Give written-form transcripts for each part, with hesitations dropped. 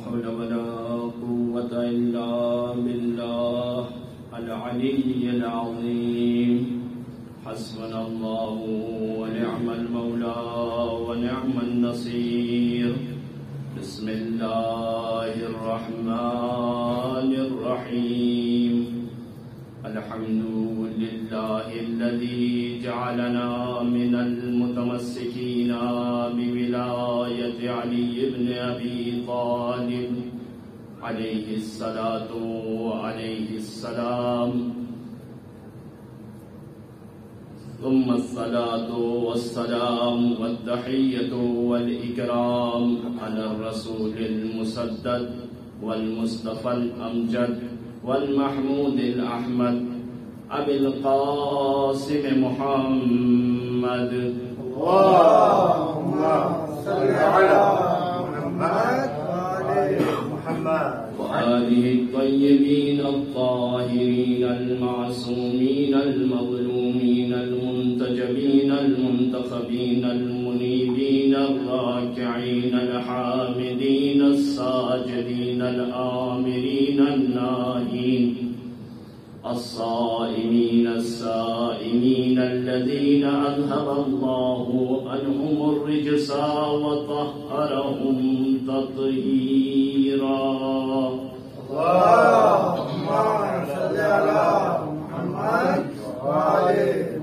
حول ولا قوة إلا بالله العلي العظيم حسبنا الله ونعم المولى ونعم النصير بسم الله الرحمن الرحيم الحمد لله الذي جعلنا من المتمسكين بولاية علي بن أبي طالب عليه الصلاة وعليه السلام ثم الصلاة والسلام والتحية والإكرام على الرسول المسدد والمصطفى الأمجد والمحمود الأحمد أبي القاسم محمد اللهم صل على محمد وآل محمد وآله الطيبين الطاهرين المعصومين المظلومين المنتجبين المنتخبين المنيبين الراكعين الحامدين الساجدين الآمرين الناهين الصائمين السائمين الذين أذهب الله عنهم الرجس وطهرهم تطهيرا اللهم صل على محمد وآل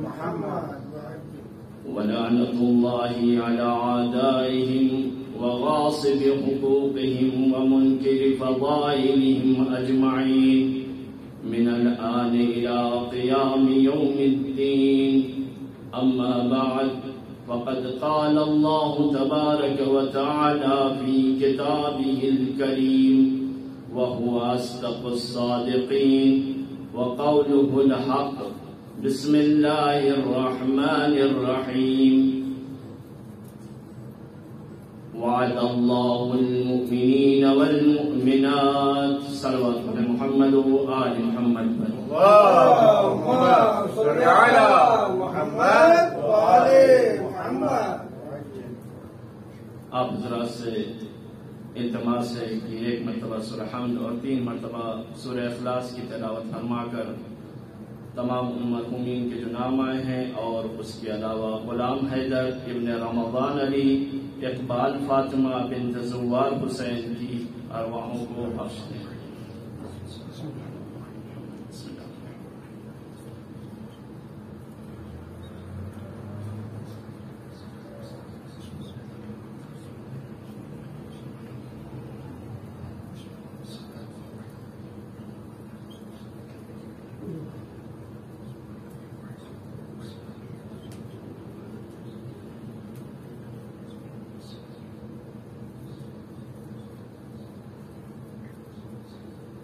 محمد ولعنة الله على أعدائهم وغاصب حقوقهم ومنكر فضائلهم أجمعين من الآن إلى قيام يوم الدين أما بعد فقد قال الله تبارك وتعالى في كتابه الكريم وهو أصدق الصادقين وقوله الحق بسم الله الرحمن الرحيم وعد الله المؤمنين والمؤمنات صلوات محمد وآل محمد اللهم صل على محمد وآل محمد آپ حضرات سے التماس ہے کہ ایک مرتبہ سورہ حمد اور 3 مرتبہ سورہ اخلاص کی تلاوت فرما کر تمام مرحومین کے جو نام آئے ہیں اور اس کے علاوہ غلام حیدر ابن رمضان علی اقبال فاطمہ بنت زوار حسین کی ارواحوں کو بخش دیں.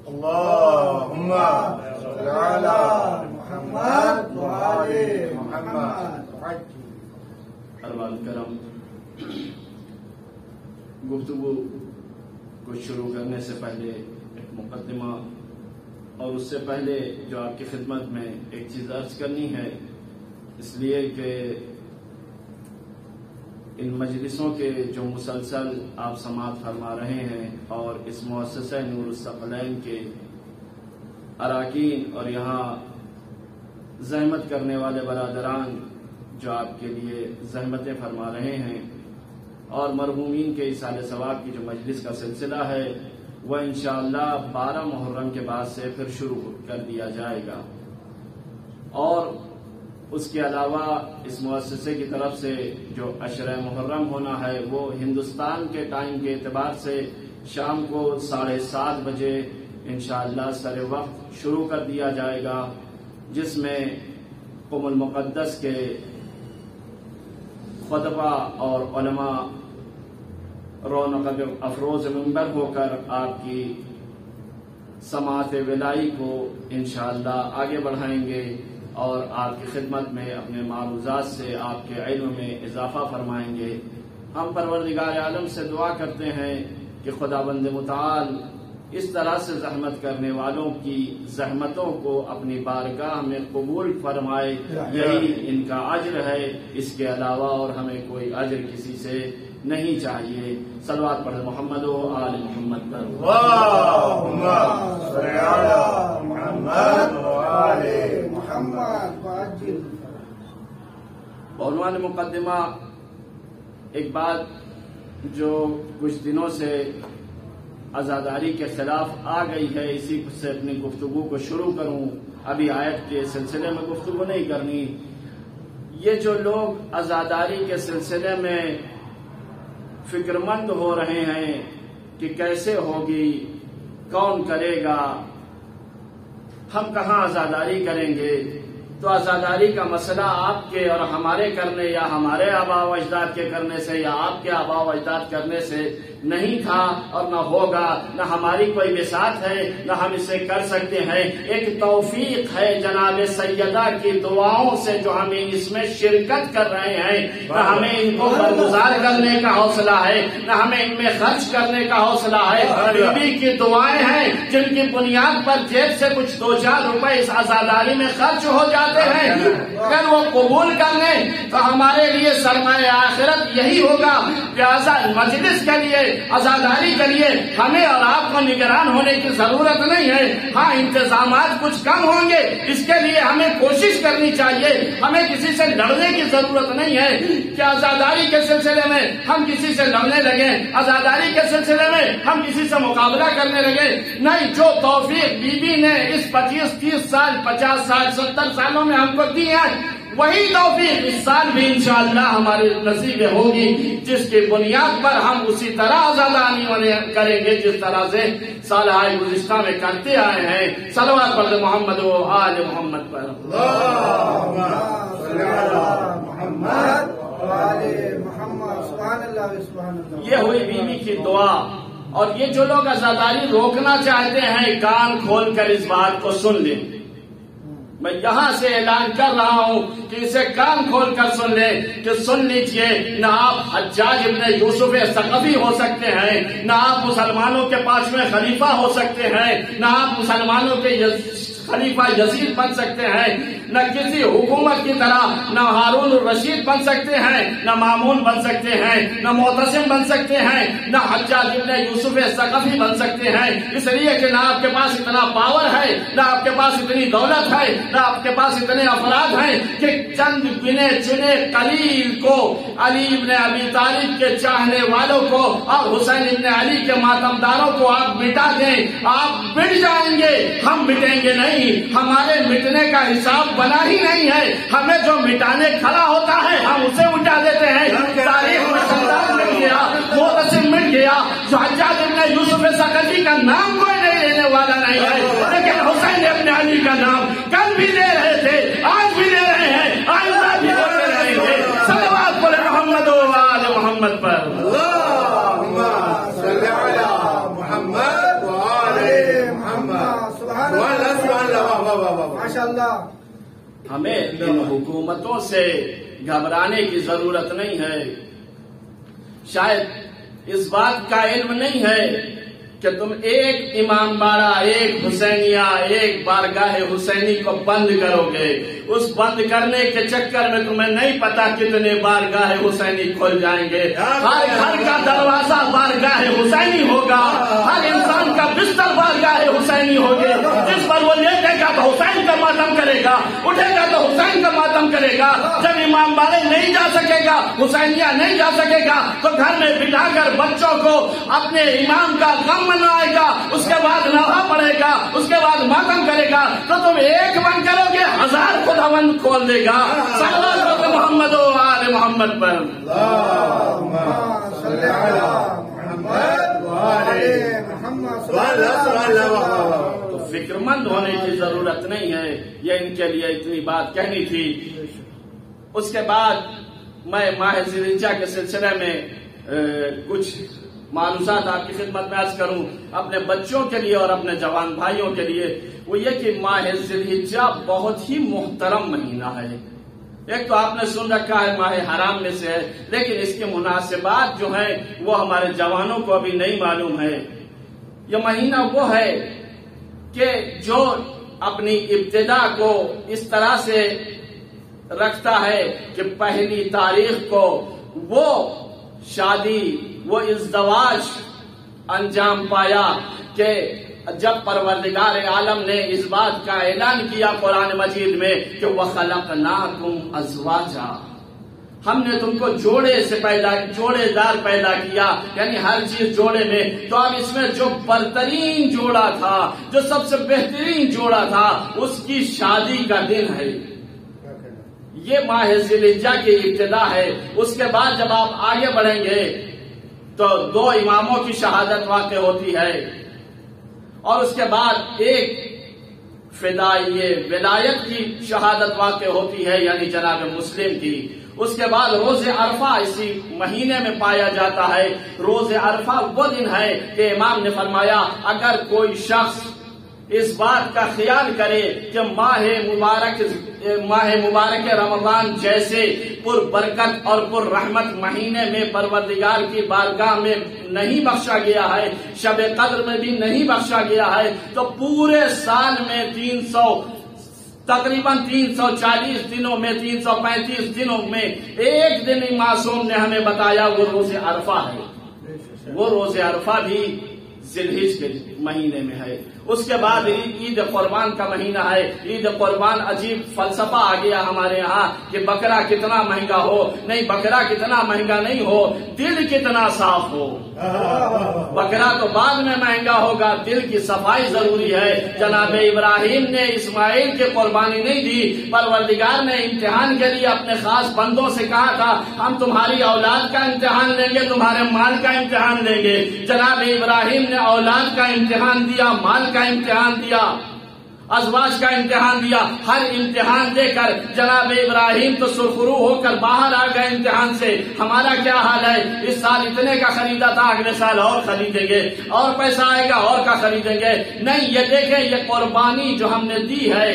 اللهم صل على محمد وآل محمد ارباب کرم، گفتگو کو شروع کرنے سے پہلے ایک مقدمہ اور اس سے پہلے جو آپ کی خدمت میں ایک چیز عرض کرنی ہے، اس لیے کہ ان مجلسوں کے جو مسلسل آپ سماعت فرما رہے ہیں اور اس مؤسسہ نور الثقلین کے اراکین اور یہاں زحمت کرنے والے برادران جو آپ کے لیے زحمتیں فرما رہے ہیں، اور مرحومین کے ایصال ثواب کی جو مجلس کا سلسلہ ہے وہ انشاءاللہ 12 محرم کے بعد سے پھر شروع کر دیا جائے گا. اور اس کے علاوہ اس مؤسسے کی طرف سے جو عشرہ محرم ہونا ہے وہ ہندوستان کے ٹائم کے اعتبار سے شام کو 7:30 بجے انشاءاللہ سر وقت شروع کر دیا جائے گا، جس میں قم المقدس کے خطبہ اور علماء رونق افروز منبر ہو کر آپ کی سماعت ولائی کو انشاءاللہ آگے بڑھائیں گے اور آپ کی خدمت میں اپنے معروضات سے آپ کے علم میں اضافہ فرمائیں گے. ہم پروردگار عالم سے دعا کرتے ہیں کہ خداوند متعال اس طرح سے زحمت کرنے والوں کی زحمتوں کو اپنی بارگاہ میں قبول فرمائے. یہی ان کا اجر ہے، اس کے علاوہ اور ہمیں کوئی اجر کسی سے نہیں چاہیے. صلوات پڑھ محمد و آل محمد پر. اللهم صل على محمد وآل محمد وعجل. عنوان مقدمہ ایک بات جو کچھ دنوں سے عزاداری کے خلاف آ گئی ہے، اسی سے اپنی گفتگو کو شروع کروں. ابھی آیت کے سلسلے میں گفتگو نہیں کرنی. یہ جو لوگ عزاداری کے سلسلے میں فکر مند ہو رہے ہیں کہ کیسے ہوگی، کون کرے گا، ہم کہاں عزاداری کریں گے، تو عزاداری کا مسئلہ آپ کے اور ہمارے کرنے یا ہمارے آباء و اجداد کے کرنے سے یا آپ کے آباء و اجداد کرنے سے نہیں تھا اور نہ ہوگا، نہ ہماری کوئی بساط ہے نہ ہم اسے کر سکتے ہیں. ایک توفیق ہے جناب سیدہ کی دعاؤں سے جو ہم اس میں شرکت کر رہے ہیں. نہ ہمیں ان کو برگزار کرنے کا حوصلہ ہے، نہ ہمیں ان میں خرچ کرنے کا حوصلہ ہے. بیوی کی دعائیں ہیں جن کی بنیاد پر جیب سے کچھ 2-4 روپے اس عزاداری میں خرچ ہو جاتے ہیں. اگر وہ قبول کر لیں تو ہمارے لیے سرمایہ آخرت یہی ہوگا. لہذا مجلس کے لیے، عزاداری کے لیے ہمیں اور آپ کو نگران ہونے کی ضرورت نہیں ہے. ہاں انتظامات کچھ کم ہوں گے، اس کے لیے ہمیں کوشش کرنی چاہیے. ہمیں کسی سے لڑنے کی ضرورت نہیں ہے کہ عزاداری کے سلسلے میں ہم کسی سے لڑنے لگے، عزاداری کے سلسلے میں ہم کسی سے مقابلہ کرنے لگے. نہیں، جو توفیق بی بی نے اس 25-30 سال 50 سال 70 سالوں میں ہم کو دی ہے، وہی توفیق اس سال بھی انشاءاللہ ہمارے نصیب ہوگی، جس کی بنیاد پر ہم اسی طرح عزاداری کریں گے جس طرح سے سالہ گزشتہ میں کرتے آئے ہیں. صلوات پڑھ محمد و آل محمد پر. اللهم صل على محمد وآل محمد. سبحان اللہ سبحان اللہ. یہ ہوئی بیوی کی دعا. اور یہ جو لوگ عزاداری روکنا چاہتے ہیں، کان کھول کر اس بات کو سن لیں. میں یہاں سے اعلان کر رہا ہوں کہ اسے کان کھول کر سن لیں کہ سن لیجئے، نہ آپ حجاج ابن یوسف ثقفی ہو سکتے ہیں، نہ آپ مسلمانوں کے 5ویں خلیفہ ہو سکتے ہیں، نہ آپ مسلمانوں کے خلیفہ یزید بن سکتے ہیں، نہ کسی حکومت کی طرح نہ ہارون الرشید بن سکتے ہیں، نہ مامون بن سکتے ہیں، نہ معتصم بن سکتے ہیں، نہ حجاج ابن یوسف ثقفی بن سکتے ہیں. اس لیے کہ نہ آپ کے پاس اتنا پاور ہے، نہ آپ کے پاس اتنی دولت ہے، نہ آپ کے پاس اتنے افراد ہیں کہ چند گنے چنے قلیل کو، علی ابن ابی طالب کے چاہنے والوں کو اور حسین ابن علی کے ماتمداروں کو آپ مٹا دیں. آپ مٹ جائیں گے، ہم مٹیں گے نہیں. ہمارے مٹنے کا حساب بنا ہی نہیں ہے. ہمیں جو مٹانے کھڑا ہوتا ہے ہم اسے مٹا دیتے ہیں. تاریخ میں صدام مٹ گیا، معتصم مٹ گیا، جو حجاج ابن یوسف ثقفی کا نام کوئی نہیں لینے والا نہیں ہے، لیکن حسین ابن علی کا نام کل بھی لے رہے تھے، آج بھی لے رہے ہیں، آئندہ بھی لے رہے ہیں. صلوات پڑھ محمد و آل محمد پر. اللهم صل على محمد وآل محمد. سبحان اللہ ماشاء اللہ. ہمیں ان حکومتوں سے گھبرانے کی ضرورت نہیں ہے. شاید اس بات کا علم نہیں ہے کہ تم ایک امام باڑہ، ایک حسینیہ، ایک بارگاہ حسینی کو بند کرو گے. اس بند کرنے کے چکر میں تمہیں نہیں پتا کتنے بارگاہ حسینی کھل جائیں گے. ہر گھر کا دروازہ بارگاہ حسینی ہوگا، ہر انسان کا بستر بارگاہ حسینی ہوگے. جس پر وہ لیٹے گا تو حسین کا ماتم کرے گا، اٹھے گا تو حسین کا ماتم کرے گا. جب امام باڑے نہیں جا سکے گا، حسینیہ نہیں جا سکے گا، تو گھر میں بٹھا کر بچوں کو اپنے امام کا غم منائے گا، اس کے بعد نوحہ پڑھے گا، اس کے بعد ماتم کرے گا. تو تم ایک بند کرو گے، 1000 خداوند کھول دے گا. صلوات محمد و آل محمد پر. اللهم صل على محمد وآل محمد. تو فکر مند ہونے کی ضرورت نہیں ہے. یہ ان کے لیے اتنی بات کہنی تھی. اس کے بعد میں ماہ ذی الحجہ کے سلسلے میں کچھ معلومات آپ کی خدمت میں عرض کروں اپنے بچوں کے لیے اور اپنے جوان بھائیوں کے لیے. وہ یہ کہ ماہ ذی الحجہ بہت ہی محترم مہینہ ہے. ایک تو آپ نے سن رکھا ہے ماہ حرام میں سے ہے، لیکن اس کے مناسبات جو ہیں وہ ہمارے جوانوں کو ابھی نہیں معلوم ہے. یہ مہینہ وہ ہے کہ جو اپنی ابتدا کو اس طرح سے رکھتا ہے کہ پہلی تاریخ کو وہ شادی وہ ازدواج انجام پایا کہ جب پروردگار عالم نے اس بات کا اعلان کیا قرآن مجید میں کہ وَخَلَقْنَاكُمْ أَزْوَاجًا، ہم نے تم کو جوڑے دار پیدا کیا، یعنی ہر چیز جوڑے میں۔ تو اب اس میں جو برترین جوڑا تھا، جو سب سے بہترین جوڑا تھا، اس کی شادی کا دن ہے۔ یہ ماہ ذی الحجہ کی ابتدا ہے۔ اس کے بعد جب آپ آگے بڑھیں گے تو 2 اماموں کی شہادت واقع ہوتی ہے، اور اس کے بعد ایک فدائی ولایت کی شہادت واقع ہوتی ہے، یعنی جناب مسلم کی۔ اس کے بعد روز عرفہ اسی مہینے میں پایا جاتا ہے۔ روز عرفہ وہ دن ہے کہ امام نے فرمایا اگر کوئی شخص اس بات کا خیال کرے کہ ماہ مبارک رمضان جیسے پر برکت اور پر رحمت مہینے میں پروردگار کی بارگاہ میں نہیں بخشا گیا ہے، شب قدر میں بھی نہیں بخشا گیا ہے، تو پورے سال میں تقریباً 340 دنوں میں 335 دنوں میں ایک دن معصوم نے ہمیں بتایا وہ روز عرفہ ہے۔ وہ روز عرفہ بھی ذی الحجہ کے مہینے میں ہے۔ اس کے بعد عید قربان کا مہینہ ہے۔ عید قربان عجیب فلسفہ آ گیا ہمارے یہاں کہ بکرا کتنا مہنگا ہو، نہیں بکرا کتنا مہنگا نہیں ہو، دل کتنا صاف ہو۔ بکرا تو بعد میں مہنگا ہوگا، دل کی صفائی ضروری ہے۔ جناب ابراہیم نے اسماعیل کی قربانی نہیں دی، پروردگار نے امتحان کے لیے اپنے خاص بندوں سے کہا تھا ہم تمہاری اولاد کا امتحان لیں گے، تمہارے مال کا امتحان لیں گے۔ جناب ابراہیم نے اولاد کا امتحان دیا، مال کا امتحان دیا، ازواج کا امتحان دیا، ہر امتحان دے کر جناب ابراہیم تو سرخرو ہو کر باہر آ گئے امتحان سے۔ ہمارا کیا حال ہے؟ اس سال اتنے کا خریدا تھا، اگلے سال اور خریدیں گے، اور پیسہ آئے گا اور کا خریدیں گے۔ نہیں، یہ دیکھیں یہ قربانی جو ہم نے دی ہے،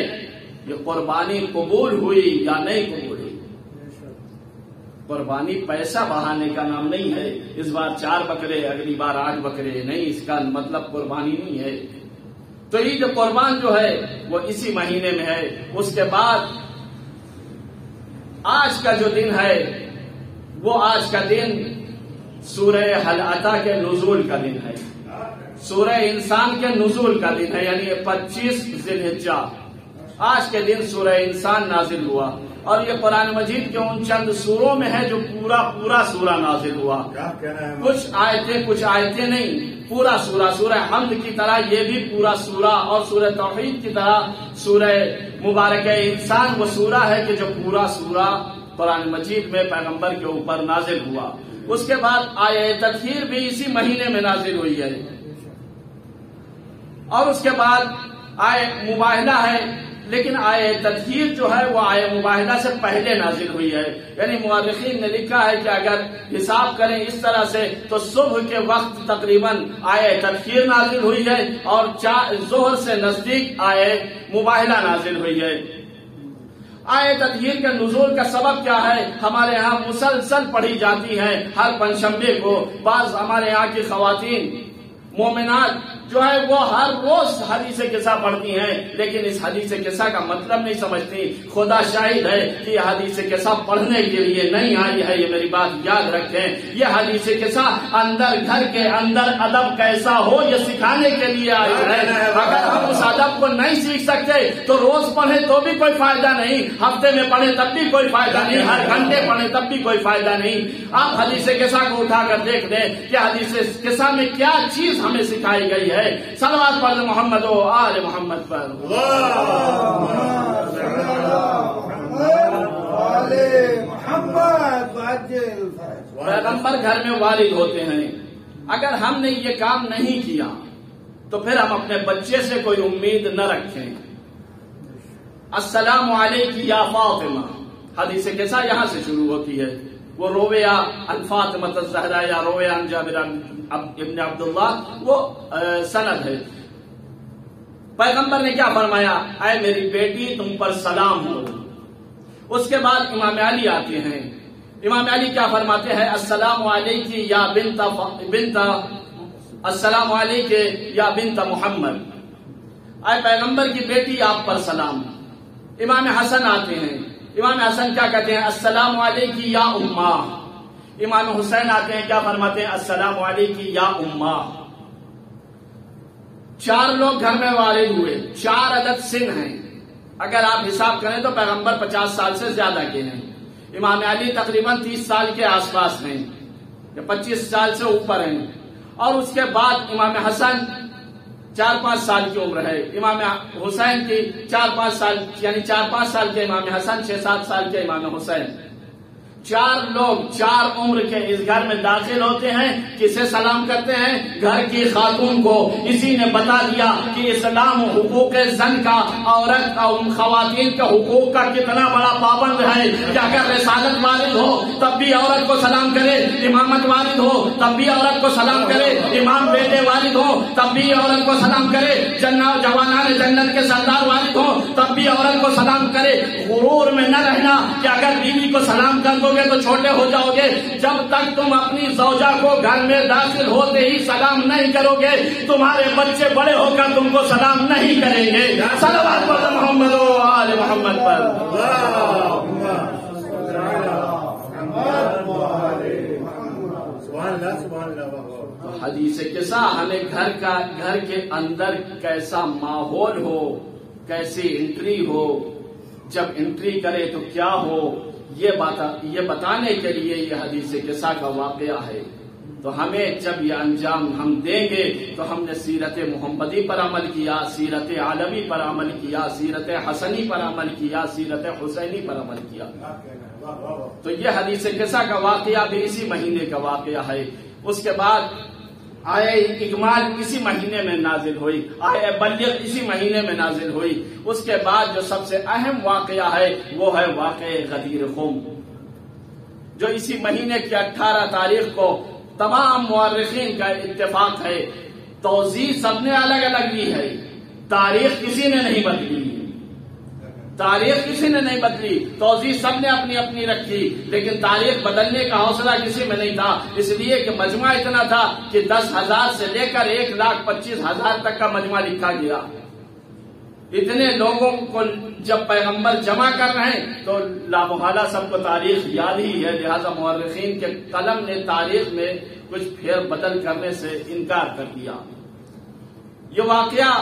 یہ قربانی قبول ہوئی یا نہیں قبول ہوئی؟ قربانی پیسہ بڑھانے کا نام نہیں ہے، اس بار 4 بکرے اگلی بار 8 بکرے نہیں، اس کا مطلب قربانی نہیں ہے۔ تو عید قربان جو ہے وہ اسی مہینے میں ہے۔ اس کے بعد آج کا جو دن ہے وہ آج کا دن سورہ حل عطا کے نزول کا دن ہے، سورہ انسان کے نزول کا دن ہے، یعنی 25 ذی الحجہ۔ آج کے دن سورہ انسان نازل ہوا، اور یہ قرآن مجید کے ان چند سوروں میں ہے جو پورا سورہ نازل ہوا۔ کچھ آیتیں نہیں، پورا سورہ حمد کی طرح یہ بھی پورا سورہ، اور سورہ توحید کی طرح سورہ مبارک انسان وہ سورہ ہے کہ جو پورا سورہ قرآن مجید میں پیغمبر کے اوپر نازل ہوا۔ اس کے بعد آیہ تطہیر بھی اسی مہینے میں نازل ہوئی ہے، اور اس کے بعد آیہ مباہلہ ہے، لیکن آیہ تطہیر جو ہے وہ آیہ مباہلہ سے پہلے نازل ہوئی ہے۔ یعنی مورخین نے لکھا ہے کہ اگر حساب کریں اس طرح سے تو صبح کے وقت تقریباً آیہ تطہیر نازل ہوئی ہے، اور ظہر سے نزدیک آیہ مباہلہ نازل ہوئی ہے۔ آیہ تطہیر کے نزول کا سبب کیا ہے؟ ہمارے ہاں مسلسل پڑھی جاتی ہے ہر پنجشنبے کو۔ بعض ہمارے یہاں کی خواتین مومنات جو ہے وہ ہر روز حدیث قصہ پڑھتی ہیں، لیکن اس حدیث قصہ کا مطلب نہیں سمجھتی۔ خدا شاہد ہے کہ یہ حدیث قصہ پڑھنے کے لیے نہیں آئی ہے، یہ میری بات یاد رکھیں۔ یہ حدیث قصہ گھر کے اندر ادب کیسا ہو یہ سکھانے کے لیے آئی ہے۔ اگر ہم اس ادب کو نہیں سیکھ سکتے تو روز پڑھیں تو بھی کوئی فائدہ نہیں، ہفتے میں پڑھیں تب بھی کوئی فائدہ نہیں، ہر گھنٹے پڑھیں تب بھی کوئی فائدہ نہیں۔ آپ حدیث قصہ کو اٹھا کر دیکھ لیں کہ حدیث قصہ میں کیا چیز ہمیں سکھائی گئی ہے۔ صلوات پڑھ محمد و آل محمد پر۔ پیغمبر گھر میں والد ہوتے ہیں، اگر ہم نے یہ کام نہیں کیا تو پھر ہم اپنے بچے سے کوئی امید نہ رکھیں۔ السلام علیکی یا فاطمہ، حدیث قصہ یہاں سے شروع ہوتی ہے۔ وہ رویا عن فاطمہ الزہرا یا رویا عن جابر ابن عبداللہ، وہ سند ہے۔ پیغمبر نے کیا فرمایا؟ اے میری بیٹی تم پر سلام ہو۔ اس کے بعد امام علی آتے ہیں، امام علی کیا فرماتے ہیں؟ السلام علیکی یا السلام علیکی یا بنت محمد، اے پیغمبر کی بیٹی آپ پر سلام۔ امام حسن آتے ہیں، امام حسن کیا کہتے ہیں؟ السلام علیکی یا امہ، امام حسین آتے ہیں، کیا فرماتے ہیں؟ السلام علیکی یا اماں۔ 4 لوگ گھر میں والد ہوئے، 4 عدد سن ہیں، اگر آپ حساب کریں تو پیغمبر 50 سال سے زیادہ کے ہیں، امام علی تقریباً 30 سال کے آس پاس ہیں یا 25 سال سے اوپر ہیں، اور اس کے بعد امام حسن 4-5 سال کی عمر ہے، امام حسین کی 4-5 سال، یعنی 4-5 سال کے امام حسن، 6-7 سال کے امام حسین۔ 4 لوگ 4 عمر کے اس گھر میں داخل ہوتے ہیں، کسے سلام کرتے ہیں؟ گھر کی خاتون کو۔ اسی نے بتا دیا کہ اسلام حقوق زن کا، عورت اور خواتین کے حقوق کا کتنا بڑا پابند ہے کہ اگر رسالت والد ہو تب بھی عورت کو سلام کرے، امامت والد ہو تب بھی عورت کو سلام کرے، امام بیٹے والد ہو تب بھی عورت کو سلام کرے، جوانان جنت کے سردار والد ہو تب بھی عورت کو سلام کرے۔ غرور میں نہ رہنا کہ اگر بیوی کو سلام کر دو گے تو چھوٹے ہو جاؤ گے، جب تک تم اپنی زوجہ کو گھر میں داخل ہوتے ہی سلام نہیں کرو گے تمہارے بچے بڑے ہو کر تم کو سلام نہیں کریں گے۔ صلوات پڑھو محمد و آل محمد پر۔ تو حدیث قصہ ہمیں گھر کے اندر کیسا ماحول ہو، کیسی انٹری ہو، جب انٹری کرے تو کیا ہو، یہ بتانے کے لیے یہ حدیث قصہ کا واقعہ ہے۔ تو ہمیں جب یہ انجام ہم دیں گے تو ہم نے سیرت محمدی پر عمل کیا، سیرت عالمی پر عمل کیا، سیرت حسنی پر عمل کیا، سیرت حسینی پر عمل کیا۔ تو یہ حدیث قصہ کا واقعہ بھی اسی مہینے کا واقعہ ہے۔ اس کے بعد آئے اکمال اسی مہینے میں نازل ہوئی، آئے بلغ اسی مہینے میں نازل ہوئی۔ اس کے بعد جو سب سے اہم واقعہ ہے وہ ہے واقعہ غدیر خم، جو اسی مہینے کی 18 تاریخ کو تمام مورخین کا اتفاق ہے۔ توضیح سب نے الگ الگ دی ہے، تاریخ کسی نے نہیں بدلی، تاریخ کسی نے نہیں بدلی، توضیح سب نے اپنی اپنی رکھی، لیکن تاریخ بدلنے کا حوصلہ کسی میں نہیں تھا، اس لیے کہ مجمع اتنا تھا کہ 10,000 سے لے کر 1,25,000 تک کا مجمع لکھا گیا۔ اتنے لوگوں کو جب پیغمبر جمع کر رہے ہیں تو لامحالہ سب کو تاریخ یاد ہی ہے، لہذا مورخین کے قلم نے تاریخ میں کچھ پھیر بدل کرنے سے انکار کر دیا۔ یہ واقعہ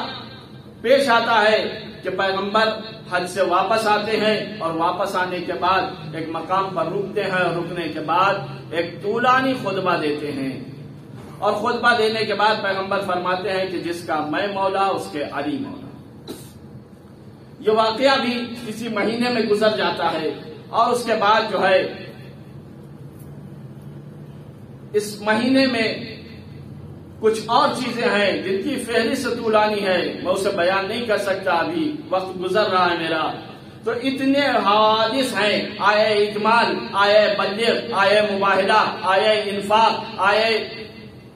پیش آتا ہے کہ پیغمبر حج سے واپس آتے ہیں اور واپس آنے کے بعد ایک مقام پر رکتے ہیں، اور رکنے کے بعد ایک طولانی خطبہ دیتے ہیں، اور خطبہ دینے کے بعد پیغمبر فرماتے ہیں کہ جس کا میں مولا اس کے علی مولا۔ یہ واقعہ بھی اسی مہینے میں گزر جاتا ہے، اور اس کے بعد جو ہے اس مہینے میں کچھ اور چیزیں ہیں جن کی فہرست طولانی ہے، میں اسے بیان نہیں کر سکتا، ابھی وقت گزر رہا ہے میرا۔ تو اتنے حوادث ہیں، آئے اکمال، آئے بلغ، آئے مباہلہ، آئے انفاق، آئے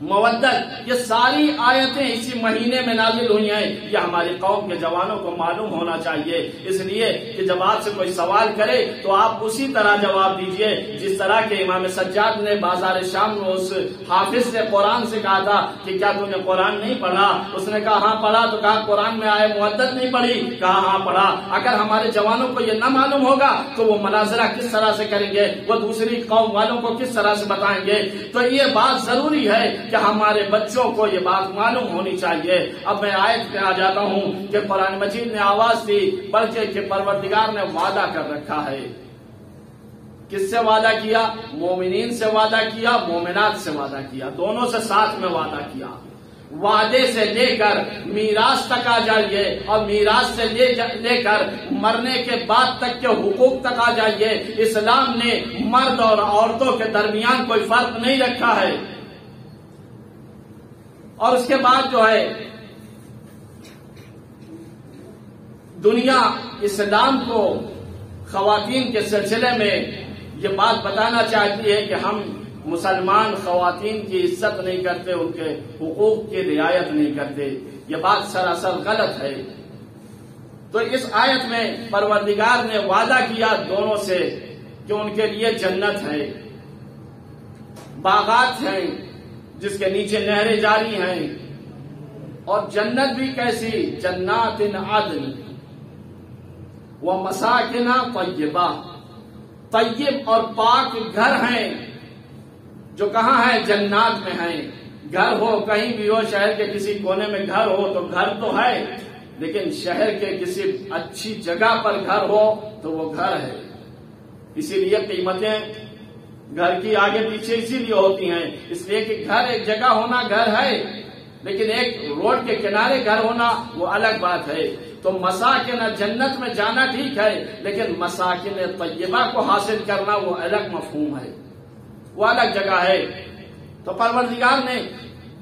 مودت، یہ ساری آیتیں اسی مہینے میں نازل ہوئی ہیں۔ یہ ہماری قوم کے جوانوں کو معلوم ہونا چاہیے، اس لیے کہ جب آپ سے کوئی سوال کرے تو آپ اسی طرح جواب دیجئے جس طرح کے امام سجاد نے بازار شام میں اس حافظ سے قرآن سے کہا تھا کہ کیا تم نے قرآن نہیں پڑھا؟ اس نے کہا ہاں پڑھا، تو کہا قرآن میں آئے مودت نہیں پڑھی؟ کہا ہاں پڑھا۔ اگر ہمارے جوانوں کو یہ نہ معلوم ہوگا تو وہ مناظرہ کس طرح سے کریں گے، وہ دوسری قوم والوں کو کس طرح سے بتائیں گے؟ تو یہ بات ضروری ہے کہ ہمارے بچوں کو یہ بات معلوم ہونی چاہیے۔ اب میں آیت پہ آ جاتا ہوں کہ قرآن مجید نے آواز دی، بلکہ کہ پروردگار نے وعدہ کر رکھا ہے۔ کس سے وعدہ کیا؟ مومنین سے وعدہ کیا، مومنات سے وعدہ کیا، دونوں سے ساتھ میں وعدہ کیا۔ وعدے سے لے کر میراث تک آ جائیے، اور میراث سے لے کر مرنے کے بعد تک کے حقوق تک آ جائیے۔ اسلام نے مرد اور عورتوں کے درمیان کوئی فرق نہیں رکھا ہے۔ اور اس کے بعد جو ہے دنیا اسلام کو خواتین کے سلسلے میں یہ بات بتانا چاہتی ہے کہ ہم مسلمان خواتین کی عزت نہیں کرتے، ان کے حقوق کی رعایت نہیں کرتے۔ یہ بات سراسر غلط ہے۔ تو اس آیت میں پروردگار نے وعدہ کیا دونوں سے کہ ان کے لیے جنت ہے، باغات ہیں جس کے نیچے نہریں جاری ہیں، اور جنت بھی کیسی؟ جنات عدن ومساکن طیبہ، طیب اور پاک گھر ہیں، جو کہاں ہے؟ جنات میں ہیں. گھر ہو کہیں بھی ہو، شہر کے کسی کونے میں گھر ہو تو گھر تو ہے، لیکن شہر کے کسی اچھی جگہ پر گھر ہو تو وہ گھر ہے. اسی لیے قیمتیں گھر کی آگے پیچھے اسی لیے ہوتی ہیں، اس لیے کہ گھر ایک جگہ ہونا گھر ہے، لیکن ایک روڈ کے کنارے گھر ہونا وہ الگ بات ہے. تو مساکن جنت میں جانا ٹھیک ہے، لیکن مساکن طیبہ کو حاصل کرنا وہ الگ مفہوم ہے، وہ الگ جگہ ہے. تو پروردگار نے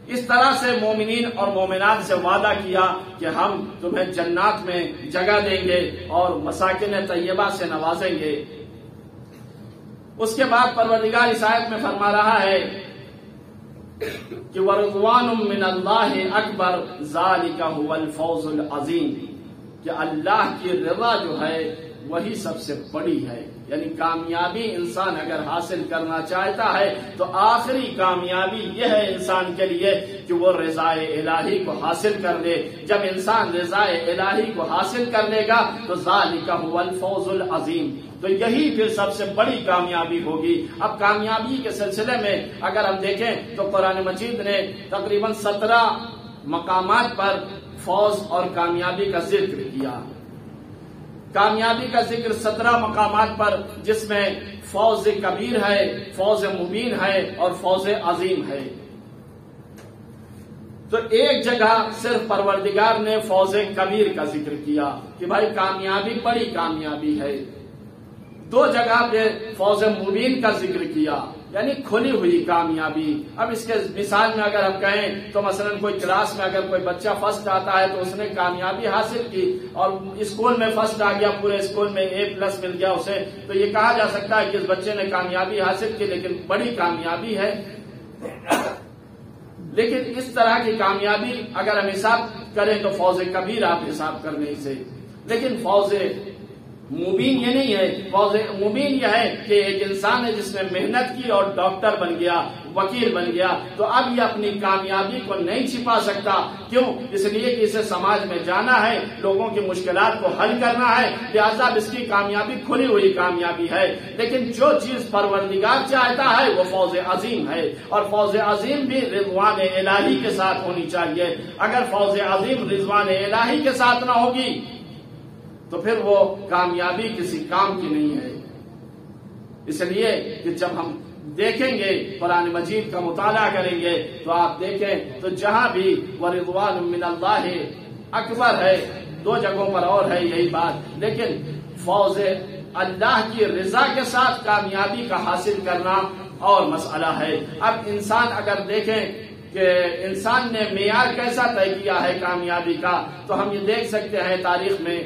اس طرح سے مومنین اور مومنات سے وعدہ کیا کہ ہم تمہیں جنات میں جگہ دیں گے اور مساکن طیبہ سے نوازیں گے. اس کے بعد پروردگار اس آیت میں فرما رہا ہے کہ وَرِضْوَانٌ مِّنَ اللَّهِ أَكْبَرُ ذَلِكَ هُوَ الْفَوْزُ الْعَظِيمُ، کہ اللہ کی رضا جو ہے وہی سب سے بڑی ہے. یعنی کامیابی انسان اگر حاصل کرنا چاہتا ہے تو آخری کامیابی یہ ہے انسان کے لیے کہ وہ رضائے الہی کو حاصل کر لے. جب انسان رضائے الہی کو حاصل کر لے گا تو ذالک هو الفوز العظیم، تو یہی پھر سب سے بڑی کامیابی ہوگی. اب کامیابی کے سلسلے میں اگر ہم دیکھیں تو قرآن مجید نے تقریباً 17 مقامات پر فوز اور کامیابی کا ذکر کیا. کامیابی کا ذکر 17 مقامات پر، جس میں فوز کبیر ہے، فوز مبین ہے اور فوز عظیم ہے. تو ایک جگہ صرف پروردگار نے فوز کبیر کا ذکر کیا کہ بھائی کامیابی بڑی کامیابی ہے. 2 جگہ پہ فوز مبین کا ذکر کیا، یعنی کھلی ہوئی کامیابی. اب اس کے مثال میں اگر ہم کہیں تو مثلا کوئی کلاس میں اگر کوئی بچہ فرسٹ آتا ہے تو اس نے کامیابی حاصل کی، اور اسکول میں فرسٹ آ گیا، پورے اسکول میں A+ مل گیا اسے، تو یہ کہا جا سکتا ہے کہ اس بچے نے کامیابی حاصل کی، لیکن بڑی کامیابی ہے. لیکن اس طرح کی کامیابی اگر ہم حساب کریں تو فوز کبیر آپ حساب کرنے سے. لیکن فوز مبین یہ نہیں ہے. فوز مبین یہ ہے کہ ایک انسان ہے جس نے محنت کی اور ڈاکٹر بن گیا، وکیل بن گیا، تو اب یہ اپنی کامیابی کو نہیں چھپا سکتا. کیوں؟ اس لیے کہ اسے سماج میں جانا ہے، لوگوں کی مشکلات کو حل کرنا ہے، لہذا اس کی کامیابی کھلی ہوئی کامیابی ہے. لیکن جو چیز پروردگار چاہتا ہے وہ فوز عظیم ہے، اور فوز عظیم بھی رضوان الہی کے ساتھ ہونی چاہیے. اگر فوز عظیم رضوان الہی کے ساتھ نہ ہوگی تو پھر وہ کامیابی کسی کام کی نہیں ہے. اس لیے کہ جب ہم دیکھیں گے قرآن مجید کا مطالعہ کریں گے تو آپ دیکھیں تو جہاں بھی وَرِضْوَانٌ مِّنَ اللَّهِ اکبر ہے، 2 جگہوں پر اور ہے یہی بات، لیکن فوز اللہ کی رضا کے ساتھ کامیابی کا حاصل کرنا اور مسئلہ ہے. اب انسان اگر دیکھیں کہ انسان نے معیار کیسا طے کیا ہے کامیابی کا، تو ہم یہ دیکھ سکتے ہیں تاریخ میں.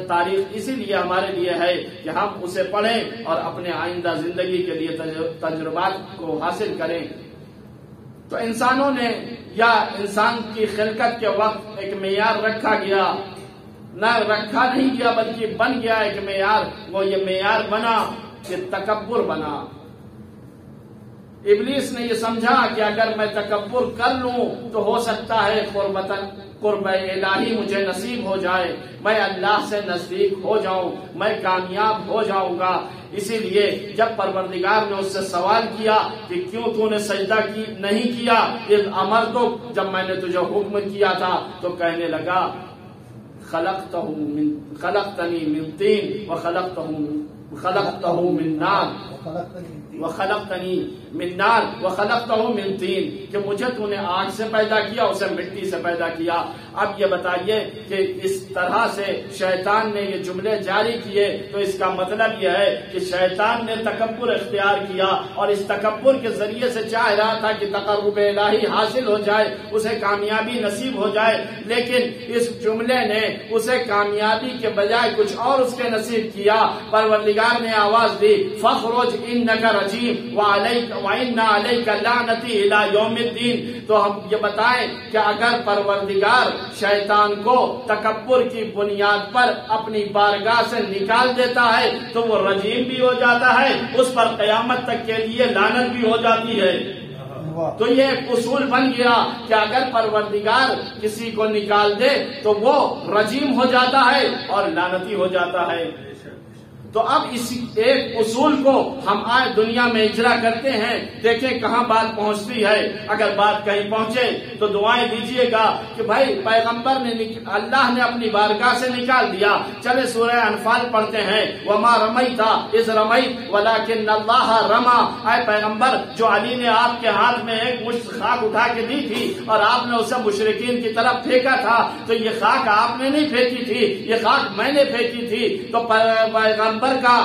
تاریخ اسی لیے ہمارے لیے ہے کہ ہم اسے پڑھیں اور اپنے آئندہ زندگی کے لیے تجربات کو حاصل کریں. تو انسانوں نے یا انسان کی خلقت کے وقت ایک معیار رکھا گیا، نہ رکھا نہیں گیا بلکہ بن گیا ایک معیار. وہ یہ معیار بنا کہ تکبر بنا. ابلیس نے یہ سمجھا کہ اگر میں تکبر کر لوں تو ہو سکتا ہے قرب الہی مجھے نصیب ہو جائے، میں اللہ سے نزدیک ہو جاؤں، میں کامیاب ہو جاؤں گا. اسی لیے جب پروردگار نے اس سے سوال کیا کہ کیوں تو نے سجدہ نہیں کیا اذ امرتک، جب میں نے تجھے حکم کیا تھا، تو کہنے لگا خلقتنی من طین وخلقتہ من نار وخلقتنی من نار وخلقتہ من طین، کہ مجھے تو نے آگ سے پیدا کیا، اسے مٹی سے پیدا کیا. اب یہ بتائیے کہ اس طرح سے شیطان نے یہ جملے جاری کیے تو اس کا مطلب یہ ہے کہ شیطان نے تکبر اختیار کیا اور اس تکبر کے ذریعے سے چاہ رہا تھا کہ تقرب الہی حاصل ہو جائے، اسے کامیابی نصیب ہو جائے. لیکن اس جملے نے اسے کامیابی کے بجائے کچھ اور اس کے نصیب کیا. پروردگار نے آواز دی فخرج انک رجیم وان علیک لعنتی الی یوم الدین. تو ہم یہ بتائیں کہ اگر پروردگار شیطان کو تکبر کی بنیاد پر اپنی بارگاہ سے نکال دیتا ہے تو وہ رجیم بھی ہو جاتا ہے، اس پر قیامت تک کے لیے لعنت بھی ہو جاتی ہے. تو یہ ایک اصول بن گیا کہ اگر پروردگار کسی کو نکال دے تو وہ رجیم ہو جاتا ہے اور لعنتی ہو جاتا ہے. تو اب اس ایک اصول کو ہم آج دنیا میں اجرا کرتے ہیں، دیکھیں کہاں بات پہنچتی ہے۔ اگر بات کہیں پہنچے تو دعائیں دیجئے گا کہ بھائی پیغمبر نے اللہ نے اپنی بارگاہ سے نکال دیا۔ چلے سورہ انفال پڑھتے ہیں، وما رمیت اذ رمیت ولکن اللہ رما۔ اے پیغمبر، جو علی نے آپ کے ہاتھ میں ایک مشت خاک اٹھا کے دی تھی اور آپ نے اسے مشرکین کی طرف پھینکا تھا، تو یہ خاک آپ نے نہیں پھینکی تھی، یہ خاک میں نے پھینکی تھی۔ تو پیغمبر کا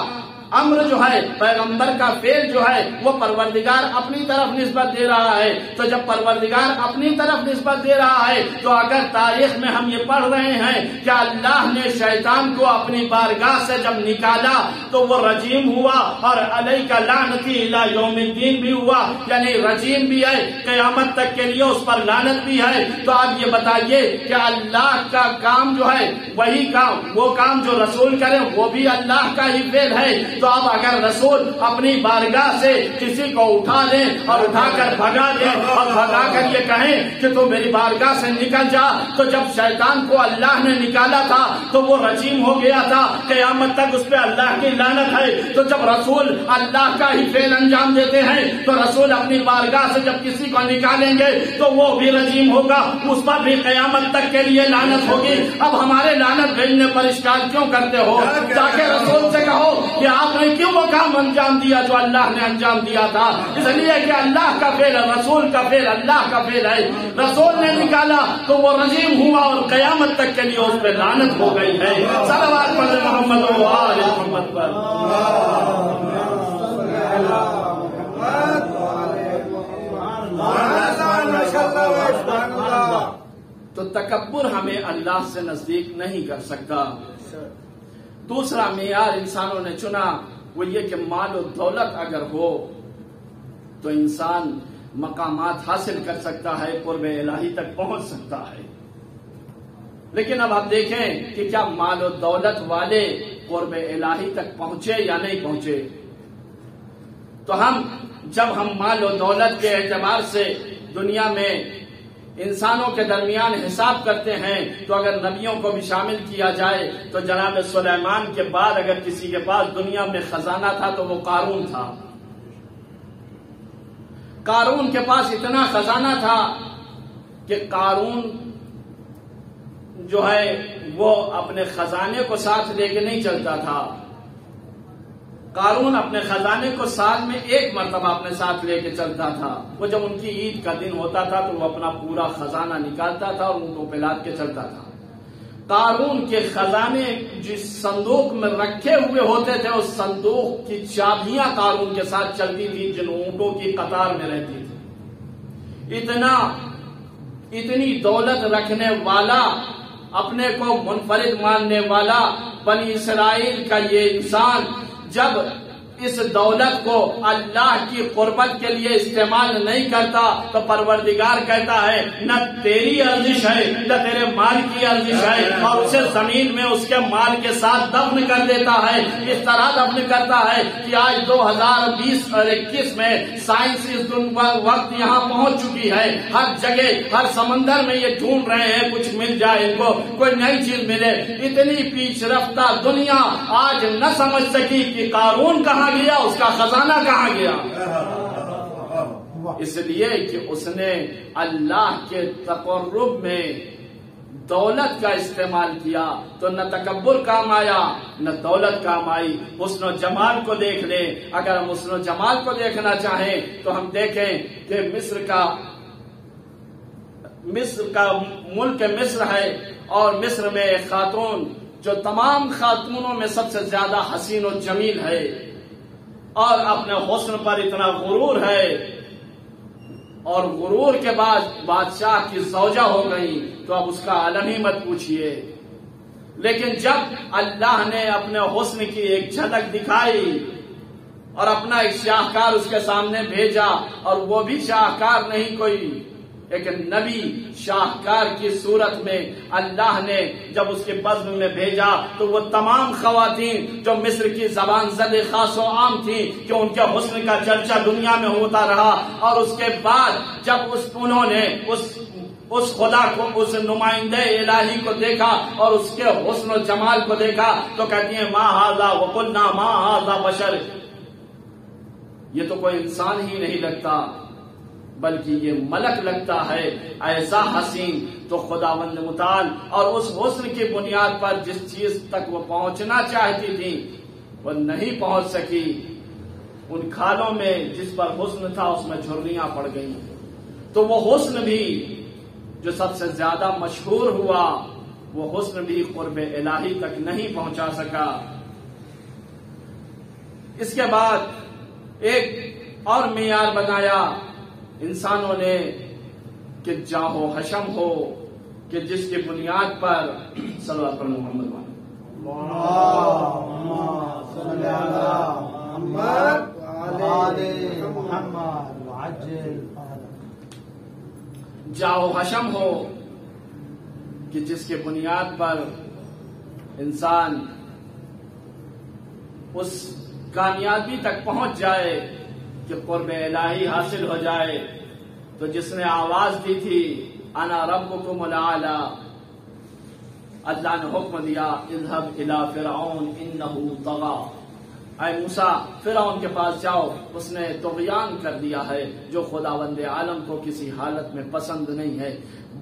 امر جو ہے، پیغمبر کا فعل جو ہے، وہ پروردگار اپنی طرف نسبت دے رہا ہے۔ تو جب پروردگار اپنی طرف نسبت دے رہا ہے تو اگر تاریخ میں ہم یہ پڑھ رہے ہیں کہ اللہ نے شیطان کو اپنی بارگاہ سے جب نکالا تو وہ رجیم ہوا اور علیہ لعنتی الی یوم الدین بھی ہوا، یعنی رجیم بھی ہے، قیامت تک کے لیے اس پر لعنت بھی ہے۔ تو آپ یہ بتائیے کہ اللہ کا کام جو ہے وہی کام، وہ کام جو رسول کرے وہ بھی اللہ کا ہی فعل ہے۔ تو اب اگر رسول اپنی بارگاہ سے کسی کو اٹھا لیں اور اٹھا کر بھگا دیں اور بھگا کر یہ کہیں کہ تو میری بارگاہ سے نکل جا، تو جب شیطان کو اللہ نے نکالا تھا تو وہ رجیم ہو گیا تھا، قیامت تک اس پہ اللہ کی لعنت ہے۔ تو جب رسول اللہ کا ہی فعل انجام دیتے ہیں تو رسول اپنی بارگاہ سے جب کسی کو نکالیں گے تو وہ بھی رجیم ہوگا، اس پر بھی قیامت تک کے لیے لعنت ہوگی۔ اب ہمارے لعنت بھیجنے پر اشکال کیوں کرتے ہو؟ جا کے رسول سے کہو کہ آپ نے کیوں وہ کام انجام دیا جو اللہ نے انجام دیا تھا؟ اس لیے کہ اللہ کا فعل، رسول کا فعل اللہ کا فعل ہے۔ رسول نے نکالا تو وہ رجیم ہوا اور قیامت تک کے لیے اس پہ لعنت ہو گئی ہے۔ صلوات پڑھیں محمد و آل محمد پر۔ تو تکبر ہمیں اللہ سے نزدیک نہیں کر سکتا۔ دوسرا معیار انسانوں نے چنا وہ یہ کہ مال و دولت اگر ہو تو انسان مقامات حاصل کر سکتا ہے، قرب الہی تک پہنچ سکتا ہے۔ لیکن اب آپ دیکھیں کہ کیا مال و دولت والے قرب الہی تک پہنچے یا نہیں پہنچے؟ تو جب ہم مال و دولت کے اعتبار سے دنیا میں انسانوں کے درمیان حساب کرتے ہیں تو اگر نبیوں کو بھی شامل کیا جائے تو جناب سلیمان کے بعد اگر کسی کے پاس دنیا میں خزانہ تھا تو وہ قارون تھا۔ قارون کے پاس اتنا خزانہ تھا کہ قارون جو ہے وہ اپنے خزانے کو ساتھ لے کے نہیں چلتا تھا۔ قارون اپنے خزانے کو سال میں ایک مرتبہ اپنے ساتھ لے کے چلتا تھا۔ وہ جب ان کی عید کا دن ہوتا تھا تو وہ اپنا پورا خزانہ نکالتا تھا اور ان کو پلاد کے چلتا تھا۔ قارون کے خزانے جس صندوق میں رکھے ہوئے ہوتے تھے اس صندوق کی چابیاں قارون کے ساتھ چلتی تھی، جن اونٹوں کی قطار میں رہتی تھی۔ اتنی دولت رکھنے والا، اپنے کو منفرد ماننے والا بنی اسرائیل کا یہ انسان جب اس دولت کو اللہ کی قربت کے لیے استعمال نہیں کرتا تو پروردگار کہتا ہے نہ تیری ارزش ہے نہ تیرے مال کی ارزش ہے، اور اسے زمین میں اس کے مال کے ساتھ دفن کر دیتا ہے۔ اس طرح دفن کرتا ہے کہ آج 2020 اور 21 میں سائنس اس وقت یہاں پہنچ چکی ہے، ہر جگہ ہر سمندر میں یہ ڈھونڈ رہے ہیں کچھ مل جائے، ان کو کوئی نئی چیز ملے۔ اتنی پیچھ رفتہ دنیا آج نہ سمجھ سکی کہ قارون کہاں گیا، اس کا خزانہ کہاں گیا، اس لیے کہ اس نے اللہ کے تقرب میں دولت کا استعمال کیا۔ تو نہ تکبر کام آیا نہ دولت کام آئی۔ حسن و جمال کو دیکھ لیں، اگر ہم حسن و جمال کو دیکھنا چاہیں تو ہم دیکھیں کہ مصر کا ملک مصر ہے، اور مصر میں ایک خاتون جو تمام خاتونوں میں سب سے زیادہ حسین و جمیل ہے اور اپنے حسن پر اتنا غرور ہے، اور غرور کے بعد بادشاہ کی زوجہ ہو گئی تو اب اس کا عالم ہی مت پوچھئے۔ لیکن جب اللہ نے اپنے حسن کی ایک جھلک دکھائی اور اپنا ایک شاہکار اس کے سامنے بھیجا، اور وہ بھی شاہکار نہیں کوئی ایک نبی، شاہکار کی صورت میں اللہ نے جب اس کے بزم میں بھیجا تو وہ تمام خواتین جو مصر کی زبان زد خاص و عام تھیں کہ ان کے حسن کا چرچا دنیا میں ہوتا رہا، اور اس کے بعد جب انہوں نے اس اس خدا کو، اس نمائندے الہی کو دیکھا اور اس کے حسن و جمال کو دیکھا تو کہتی ہیں ما ھذا وقلنا ما ھذا بشر، یہ تو کوئی انسان ہی نہیں لگتا بلکہ یہ ملک لگتا ہے، ایسا حسین۔ تو خداوند متعال اور اس حسن کی بنیاد پر جس چیز تک وہ پہنچنا چاہتی تھی وہ نہیں پہنچ سکی، ان کھالوں میں جس پر حسن تھا اس میں جھرریاں پڑ گئیں، تو وہ حسن بھی جو سب سے زیادہ مشہور ہوا وہ حسن بھی قرب الہی تک نہیں پہنچا سکا۔ اس کے بعد ایک اور معیار بنایا انسانوں نے کہ جاہ و حشم ہو، کہ جس کی بنیاد پر صلوات پر محمد جاہ و حشم ہو، کہ جس کے بنیاد پر انسان اس کامیابی تک پہنچ جائے کہ قرب الہی حاصل ہو جائے۔ تو جس نے آواز دی تھی انا ربکم الاعلی، اللہ نے حکم دیا اذهب الى فرعون انه طغى، اے موسیٰ فرعون کے پاس جاؤ، اس نے طغیان کر دیا ہے جو خداوند عالم کو کسی حالت میں پسند نہیں ہے۔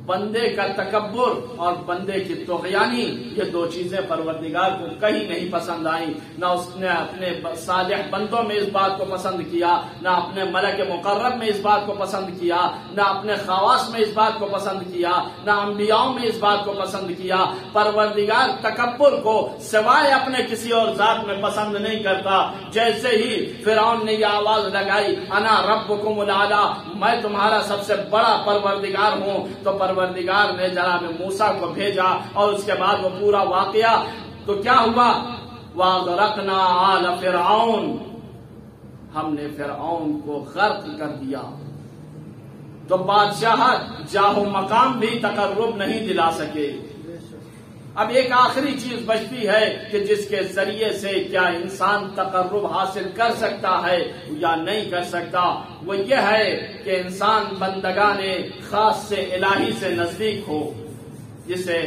بندے کا تکبر اور بندے کی طغیانی، یہ دو چیزیں پروردگار کو کہیں نہیں پسند آئیں، نہ اس نے اپنے صالح بندوں میں اس بات کو پسند کیا، نہ اپنے ملک مقرب میں اس بات کو پسند کیا، نہ اپنے خواص میں اس بات کو پسند کیا، نہ انبیاءوں میں اس بات کو پسند کیا۔ پروردگار تکبر کو سوائے اپنے کسی اور ذات میں پسند نہیں کرتا۔ جیسے ہی فرعون نے یہ آواز لگائی انا ربکم الاعلی، میں تمہارا سب سے بڑا پروردگار ہوں، تو پروردگار نے جناب موسیٰ کو بھیجا اور اس کے بعد وہ پورا واقعہ تو کیا ہوا، وَأَغْرَقْنَا آلَ فِرْعَوْنَ، ہم نے فرعون کو غرق کر دیا۔ تو بادشاہت جاہ و مقام بھی تقرب نہیں دلا سکے۔ اب ایک آخری چیز بچتی ہے کہ جس کے ذریعے سے کیا انسان تقرب حاصل کر سکتا ہے یا نہیں کر سکتا، وہ یہ ہے کہ انسان بندگان خاص سے الہی سے نزدیک ہو، جسے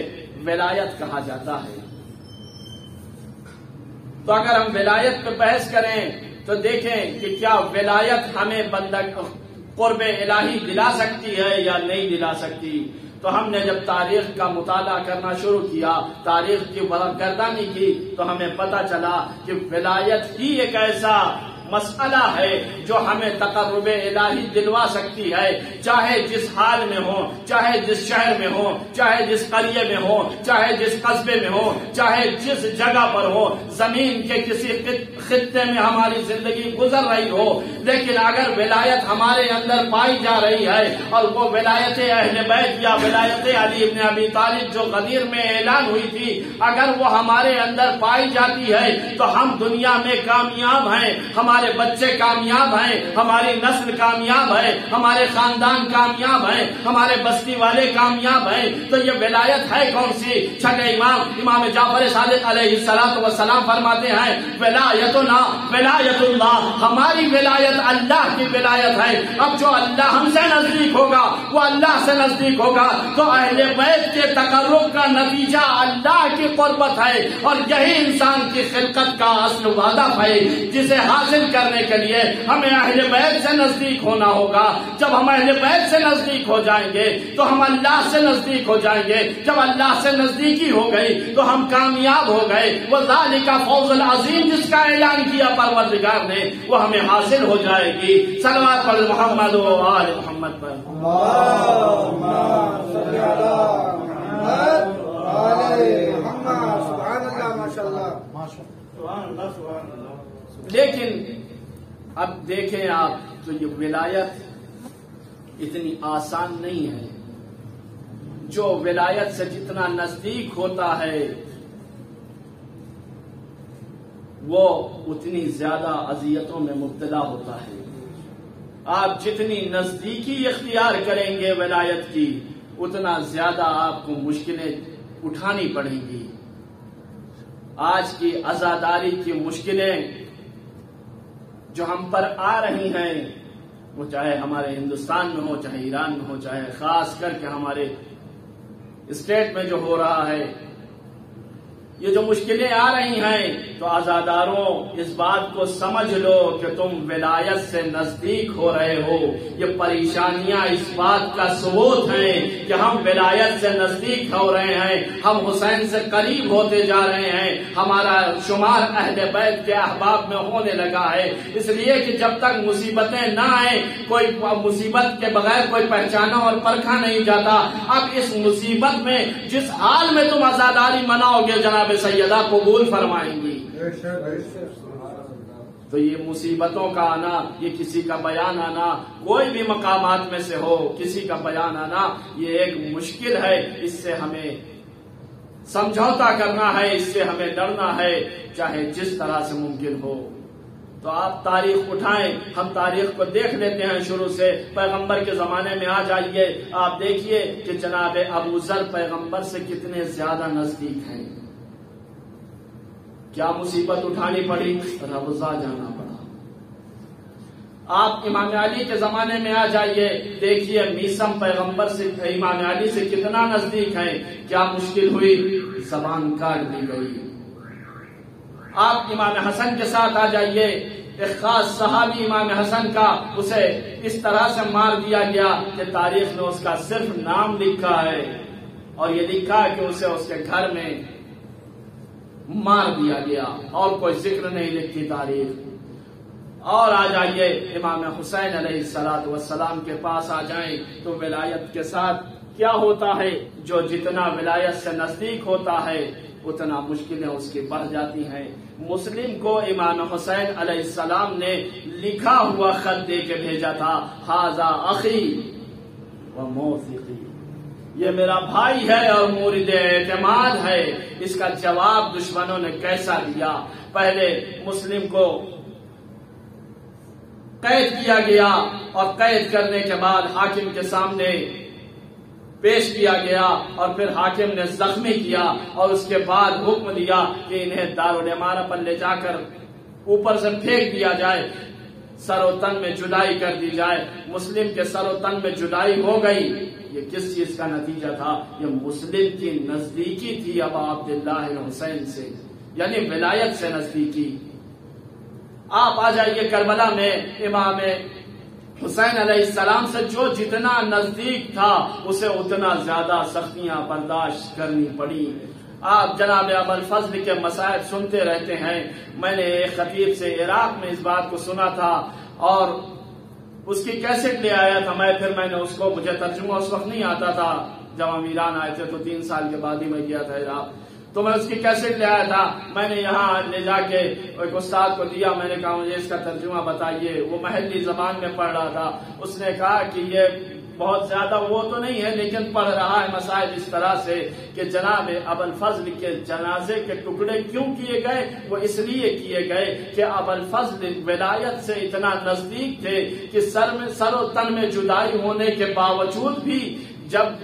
ولایت کہا جاتا ہے۔ تو اگر ہم ولایت پہ بحث کریں تو دیکھیں کہ کیا ولایت ہمیں قرب الہی دلا سکتی ہے یا نہیں دلا سکتی۔ تو ہم نے جب تاریخ کا مطالعہ کرنا شروع کیا، تاریخ کی گردانی کی، تو ہمیں پتہ چلا کہ ولایت ہی ایک ایسا مسئلہ ہے جو ہمیں تقرب الہی دلوا سکتی ہے، چاہے جس حال میں ہو، چاہے جس شہر میں ہو، چاہے جس قریے میں ہو، چاہے جس قصبے میں ہو، چاہے جس جگہ پر ہو، زمین کے کسی خطے میں ہماری زندگی گزر رہی ہو، لیکن اگر ولایت ہمارے اندر پائی جا رہی ہے اور وہ ولایت اہل بیت یا ولایت علی ابن ابی طالب جو غدیر میں اعلان ہوئی تھی، اگر وہ ہمارے اندر پائی جاتی ہے تو ہم دنیا میں کامیاب ہیں، ہمارے بچے کامیاب ہیں، ہماری نسل کامیاب ہے، ہمارے خاندان کامیاب ہیں، ہمارے بستی والے کامیاب ہیں۔ تو یہ ولایت ہے کون سی؟ چھٹے امام جعفر صادق علیہ السلام فرماتے ہیں ولایتنا ولایت اللہ، ہماری ولایت اللہ کی ولایت ہے۔ اب جو اللہ ہم سے نزدیک ہوگا وہ اللہ سے نزدیک ہوگا، تو اہل بیت کے تقرب کا نتیجہ اللہ کی قربت ہے، اور یہی انسان کی خلقت کا اصل ہدف ہے، جسے حاصل کرنے کے لیے ہمیں اہل بیت سے نزدیک ہونا ہوگا۔ جب ہم اہل بیت سے نزدیک ہو جائیں گے تو ہم اللہ سے نزدیک ہو جائیں گے، جب اللہ سے نزدیکی ہو گئی تو ہم کامیاب ہو گئے۔ وَذَلِكَ فَوْزُ الْعَظِيمُ، جس کا اعلان کیا پروردگار نے وہ ہمیں حاصل ہو جائے گی۔ صلوات پر محمد و آل محمد پر۔ اللهم صل على محمد وآل محمد۔ سبحان اللہ، ماشاء اللہ، سبحان اللہ، سبحان اللہ۔ لیکن اب دیکھیں آپ تو یہ ولایت اتنی آسان نہیں ہے۔ جو ولایت سے جتنا نزدیک ہوتا ہے وہ اتنی زیادہ اذیتوں میں مبتلا ہوتا ہے۔ آپ جتنی نزدیکی اختیار کریں گے ولایت کی اتنا زیادہ آپ کو مشکلیں اٹھانی پڑیں گی۔ آج کی عزاداری کی مشکلیں جو ہم پر آ رہی ہیں وہ چاہے ہمارے ہندوستان میں ہو، چاہے ایران میں ہو، چاہے خاص کر کے ہمارے اسٹیٹ میں جو ہو رہا ہے، یہ جو مشکلیں آ رہی ہیں، تو عزاداروں اس بات کو سمجھ لو کہ تم ولایت سے نزدیک ہو رہے ہو۔ یہ پریشانیاں اس بات کا ثبوت ہیں کہ ہم ولایت سے نزدیک ہو رہے ہیں، ہم حسین سے قریب ہوتے جا رہے ہیں، ہمارا شمار اہل بیت کے احباب میں ہونے لگا ہے۔ اس لیے کہ جب تک مصیبتیں نہ آئیں، کوئی مصیبت کے بغیر کوئی پہچانا اور پرکھا نہیں جاتا۔ اب اس مصیبت میں جس حال میں تم عزاداری مناؤ گے جناب سیدہ قبول فرمائیں گی۔ تو یہ مصیبتوں کا آنا، یہ کسی کا بیان آنا، کوئی بھی مقامات میں سے ہو کسی کا بیان آنا، یہ ایک مشکل ہے۔ اس سے ہمیں سمجھوتا کرنا ہے، اس سے ہمیں ڈرنا ہے، چاہے جس طرح سے ممکن ہو۔ تو آپ تاریخ اٹھائیں، ہم تاریخ کو دیکھ لیتے ہیں شروع سے، پیغمبر کے زمانے میں آ جائیے، آپ دیکھیے کہ جناب ابو ذر پیغمبر سے کتنے زیادہ نزدیک ہیں۔ کیا مصیبت اٹھانی پڑی؟ روضہ جانا پڑا۔ آپ امام علی کے زمانے میں آ جائیے، دیکھیے میثم پیغمبر سے امام علی سے کتنا نزدیک ہے، کیا مشکل ہوئی؟ زبان کاٹ دی گئی۔ آپ امام حسن کے ساتھ آ جائیے، ایک خاص صحابی امام حسن کا، اسے اس طرح سے مار دیا گیا کہ تاریخ میں اس کا صرف نام لکھا ہے، اور یہ لکھا ہے کہ اسے اس کے گھر میں مار دیا گیا، اور کوئی ذکر نہیں لکھتی تاریخ۔ اور آ جائیے امام حسین علیہ السلام کے پاس آ جائیں تو ولایت کے ساتھ کیا ہوتا ہے؟ جو جتنا ولایت سے نزدیک ہوتا ہے اتنا مشکلیں اس کی بڑھ جاتی ہیں۔ مسلم کو امام حسین علیہ السلام نے لکھا ہوا خط دے کے بھیجا تھا، ھذا اخی و موثقی، یہ میرا بھائی ہے اور مورد اعتماد ہے۔ اس کا جواب دشمنوں نے کیسا دیا؟ پہلے مسلم کو قید کیا گیا، اور قید کرنے کے بعد حاکم کے سامنے پیش کیا گیا، اور پھر حاکم نے زخمی کیا، اور اس کے بعد حکم دیا کہ انہیں دارالامانہ پر لے جا کر اوپر سے پھینک دیا جائے، سر و تن میں جدائی کر دی جائے۔ مسلم کے سر و تن میں جدائی ہو گئی۔ یہ کس چیز کا نتیجہ تھا؟ یہ مسلم کی نزدیکی تھی ابا عبداللہ حسین سے، یعنی ولایت سے نزدیکی۔ آپ آ جائیے کربلا میں، امام حسین علیہ السلام سے جو جتنا نزدیک تھا اسے اتنا زیادہ سختیاں برداشت کرنی پڑی۔ آپ جناب ابوالفضل کے مصائب سنتے رہتے ہیں۔ میں نے ایک خطیب سے عراق میں اس بات کو سنا تھا، اور اس کی کیسٹ لے آیا تھا میں نے اس کو، مجھے ترجمہ اس وقت نہیں آتا تھا، جب ہم ایران آئے تھے تو 3 سال کے بعد ہی میں گیا تھا عراق، تو میں اس کی کیسٹ لے آیا تھا۔ میں نے یہاں لے جا کے ایک استاد کو دیا، میں نے کہا مجھے اس کا ترجمہ بتائیے۔ وہ محلی زبان میں پڑھ رہا تھا۔ اس نے کہا کہ یہ بہت زیادہ وہ تو نہیں ہے، لیکن پڑھ رہا ہے مسائل اس طرح سے کہ جناب ابوالفضل کے جنازے کے ٹکڑے کیوں کیے گئے؟ وہ اس لیے کیے گئے کہ ابوالفضل ولایت سے اتنا نزدیک تھے کہ سر و تن میں جدائی ہونے کے باوجود بھی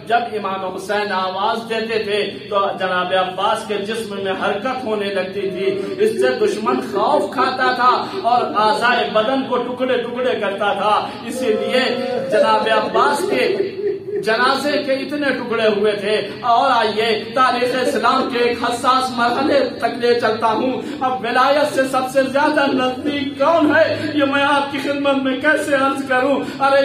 جب امام حسین آواز دیتے تھے تو جناب عباس کے جسم میں حرکت ہونے لگتی تھی۔ اس سے دشمن خوف کھاتا تھا اور اعضائے بدن کو ٹکڑے ٹکڑے کرتا تھا۔ اسی لیے جناب عباس کے جنازے کے اتنے ٹکڑے ہوئے تھے۔ اور آئیے تاریخ اسلام کے ایک حساس مرحلے تک لے چلتا ہوں۔ اب ولایت سے سب سے زیادہ نزدیک کون ہے یہ میں آپ کی خدمت میں کیسے عرض کروں؟ ارے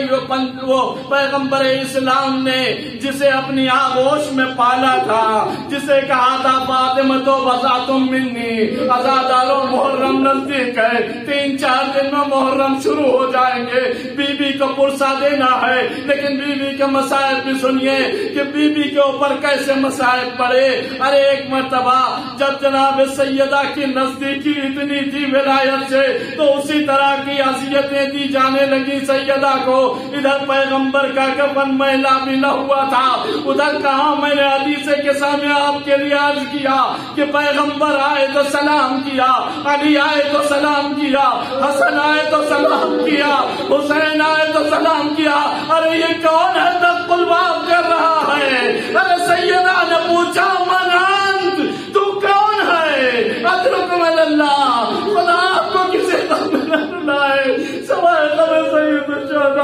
وہ پیغمبر اسلام نے جسے اپنی آغوش میں پالا تھا، جسے کہا تھا فاطمہ تو وضعتم منی، عزاداروں محرم نزدیک ہے، 3-4 دن میں محرم شروع ہو جائیں گے، بی بی کو پرسا دینا ہے۔ لیکن بی بی کے مسائل بھی سنیے کہ بی بی کے اوپر کیسے مسائل پڑے۔ ارے ایک مرتبہ جب جناب سیدہ کی نزدیکی اتنی تھی ولایت سے تو اسی طرح کی اذیتیں دی جانے لگی سیدہ کو۔ ادھر پیغمبر کا کفن میلا بھی نہ ہوا تھا، ادھر کہاں میں نے حدیث کے سامنے آپ کے لیے عرض کیا کہ پیغمبر آئے تو سلام کیا، علی آئے تو سلام کیا، حسن آئے تو سلام کیا، حسین آئے تو سلام کیا۔ ارے یہ کون ہے الباب کر رہا ہے؟ ارے سیدہ نے پوچھا من انت، تو کون ہے؟ اترک من اللہ، خدا آپ کو کسی کا من اللہ ہے سوائے خبر سید الشہداء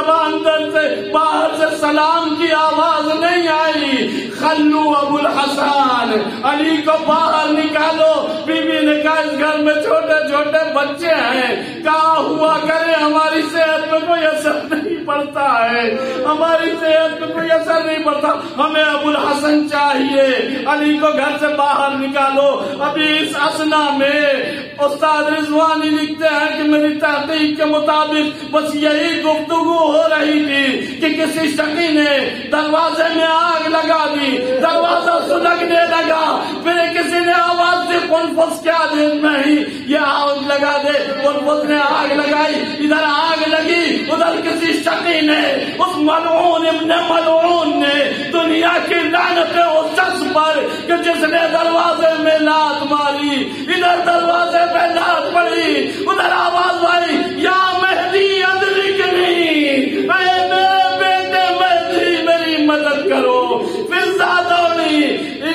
مرتبہ اندر سے باہر سے سلام کی آواز نہیں آئی. خلو ابو الحسن، علی کو باہر نکالو. بی بی نے کہا اس گھر میں چھوٹے چھوٹے بچے ہیں، کہا ہوا کرے ہماری صحت میں کوئی اثر نہیں پڑتا ہے، ہماری صحت میں کوئی اثر نہیں پڑتا، ہمیں ابو الحسن چاہیے. علی کو گھر سے باہر نکالو. ابھی اس اسنا میں استاد رضوانی لکھتے ہیں کہ میری تحقیق کے مطابق بس یہی گفتگو ہو رہی تھی کہ کسی شقی نے دروازے میں آگ لگا دی، دروازہ سلگنے لگا. پھر کسی نے آواز دی قنفذ کیا دن میں ہی یہ آگ لگا دے. قنفذ نے آگ لگائی، ادھر آگ لگی، ادھر کسی شقی نے، اس ملعون ابن ملعون نے دنیا کی لعنت اس شخص پر کہ جس نے دروازے میں لات ماری، ادھر دروازے پہ لات پڑی، ادھر آواز آئی یا مہدی ادرکنی، اے میرے بیٹے مہدی میری مدد کرو. فضا دوڑی،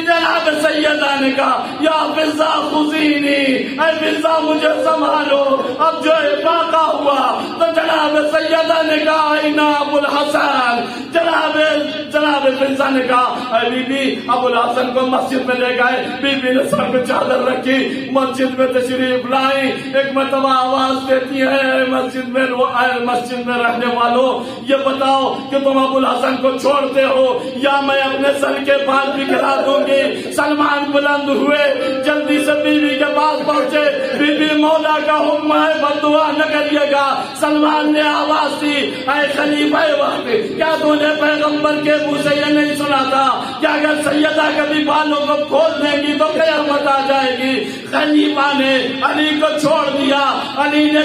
جناب سیدہ نے کہا یا فضا خذینی، اے فضا مجھے سنبھالو. اب جو واقع ہوا تو جناب سیدہ نے کہا اینا ابو الحسن. جناب فضا نے کہا اے بی بی ابو الحسن کو مسجد میں لے گئے. بی بی نے سر پہ چادر رکھی، مسجد میں تشریف لائی. ایک مرتبہ آواز دیتی ہے مسجد میں رہنے والوں یہ بتاؤ کہ تم ابو الحسن کو چھوڑتے ہو یا میں اپنے سر کے بال بکھرا دوں گی. سلمان بلند ہوئے، جلدی سے بی بی کے پاس پہنچے. بی بی مولا کا حکم ہے بددعا نہ کریے گا. سلمان نے آواز دی اے خلیفہ وقت، کیا تو نے پیغمبر کے منہ سے یہ نہیں سنا تھا کہ اگر سیدہ کبھی بالوں کو کھول دیں گی تو قیامت آ جائے گی. خلیفہ نے علی کو چھوڑ دیا. علی نے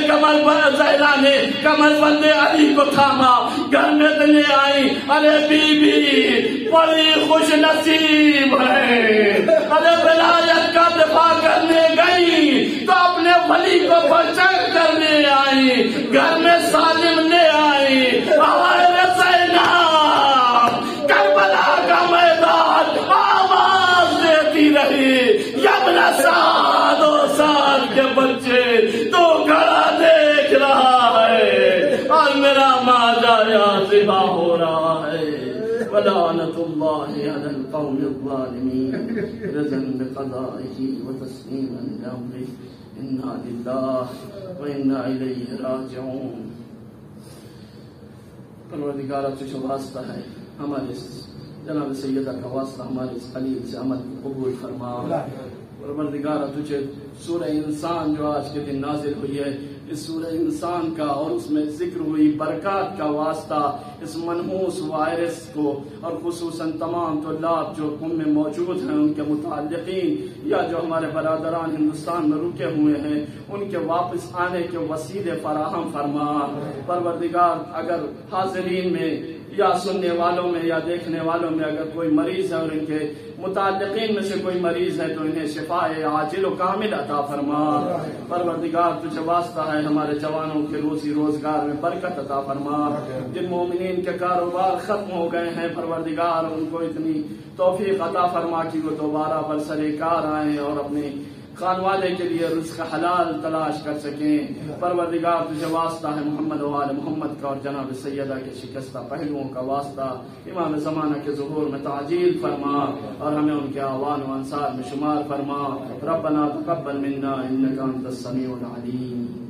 زہرا نے کمر بندے علی کو تھاما، گھر میں لے آئی. ارے بی بی بڑی خوش نصیب ہے، ارے ولایت کا دفاع کرنے گئی تو اپنے ولی کو پرچنگ کرنے آئی، گھر میں سالم لے آئی. سینا کربلا کا میدان آواز دیتی رہی یبن سعد و سعد کے بچے تو کھڑا دیکھ رہا ہے اور میرا ماجا ذبح ہو رہا ہے. ولعنت اللہ علی القوم الظالمین رضا بقضائه وتسلیما لامره انا للہ وانا الیہ راجعون. پروردگار تجھ واسطہ ہے، ہمارے جناب سیدہ کا واسطہ ہمارے اس خلیل سے عمل قبول فرما. پروردگار تجھے سورہ انسان جو آج کے دن نازل ہوئی ہے، اس سورہ انسان کا اور اس میں ذکر ہوئی برکات کا واسطہ اس منحوس وائرس کو اور خصوصاً تمام طلاب جو قم میں موجود ہیں ان کے متعلقین یا جو ہمارے برادران ہندوستان میں رکے ہوئے ہیں ان کے واپس آنے کے وسیلے فراہم فرما. پروردگار اگر حاضرین میں یا سننے والوں میں یا دیکھنے والوں میں اگر کوئی مریض ہے اور ان کے متعلقین میں سے کوئی مریض ہے تو انہیں شفاء عاجل و کامل عطا فرما. پروردگار تجھے واسطہ ہے ہمارے جوانوں کے روزی روزگار میں برکت عطا فرما. جن مومنین کے کاروبار ختم ہو گئے ہیں پروردگار ان کو اتنی توفیق عطا فرما کہ وہ دوبارہ برسر کار آئیں اور اپنے خانوادے کے لیے رزق حلال تلاش کر سکیں. پروردگار تجھے واسطہ ہے محمد و آل محمد کا اور جناب سیدہ کے شکستہ پہلوؤں کا واسطہ امام زمانہ کے ظہور میں تعجیل فرما اور ہمیں ان کے اعوان و انصار میں شمار فرما. ربنا تقبل منا انک انت السمیع العلیم.